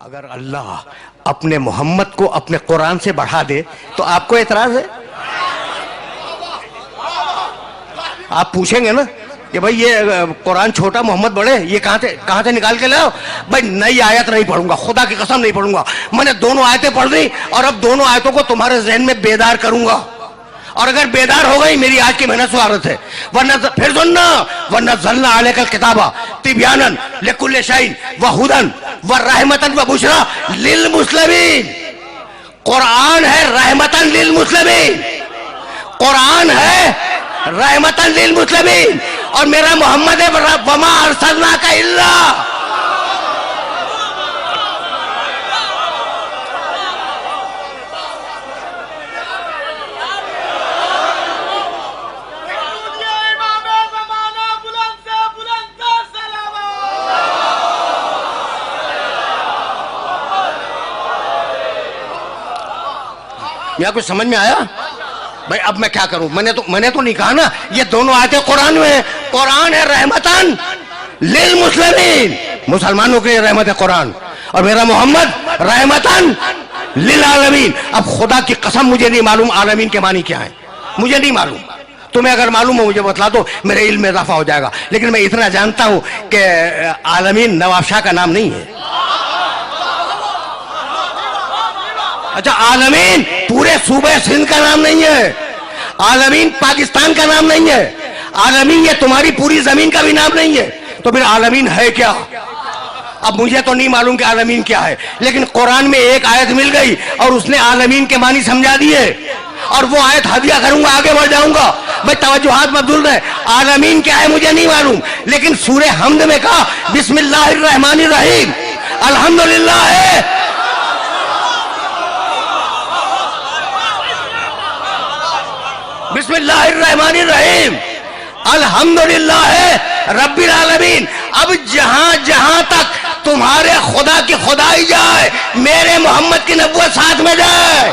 अगर अल्लाह अपने मोहम्मद को अपने कुरान से बढ़ा दे तो आपको एतराज है? आप पूछेंगे ना कि भाई ये कुरान छोटा मोहम्मद बड़े, ये कहां से निकाल के लाओ? भाई नई आयत नहीं पढ़ूंगा, खुदा की कसम नहीं पढ़ूंगा। मैंने दोनों आयतें पढ़ दी और अब दोनों आयतों को तुम्हारे जहन में बेदार करूंगा, और अगर बेदार हो गई मेरी आज की मेहनत स्वागत है। वरना फिर सुनना, वरना जल्ला अलैकल किताबा तिब्यानन लिकुल्लि शैइन व हुदन व रहमतन व बुशरा लिल मुस्लिमीन। कुरान है रहमतन लिल मुस्लिमीन, कुरान है रहमतन लिल मुस्लिमीन, और मेरा मोहम्मद है वमा अरसलनाका इल्ला। यहाँ कुछ समझ में आया? भाई अब मैं क्या करूं? मैंने तो नहीं कहा ना, ये दोनों आयतें कुरान में है। कुरान है रहमतन लिल मुस्लिमीन, मुसलमानों के लिए रहमत है कुरान, और मेरा मोहम्मद रहमतन लिल आलमीन। अब खुदा की कसम मुझे नहीं मालूम आलमीन के मानी क्या है, मुझे नहीं मालूम। तुम्हें अगर मालूम हो मुझे बतला दो, मेरे इल्म में इजाफा हो जाएगा। लेकिन मैं इतना जानता हूं कि आलमीन नवाब शाह का नाम नहीं है। अच्छा, आलमीन पूरे सूबे सिंध का नाम नहीं है, आलमीन पाकिस्तान का नाम नहीं है, आलमीन ये तुम्हारी पूरी जमीन का भी नाम नहीं है। तो फिर आलमीन है क्या? अब मुझे तो नहीं मालूम कि आलमीन क्या है, लेकिन कुरान में एक आयत मिल गई और उसने आलमीन के मानी समझा दिए, और वो आयत हदिया करूंगा, आगे बढ़ जाऊंगा। भाई तवज्जुहात मबदूल है। आलमीन क्या है मुझे नहीं मालूम, लेकिन सूरे हमद में कहा बिस्मिल्लाहिर रहमानिर रहीम अल्हम्दुलिल्लाह है। बिस्मिल्लाहिर्रहमानिर्रहीम अल्हम्दुलिल्लाह रब्बिल आलमीन। अब जहां जहां तक तुम्हारे खुदा की खुदाई जाए, मेरे मोहम्मद की नबुव्वत साथ में जाए।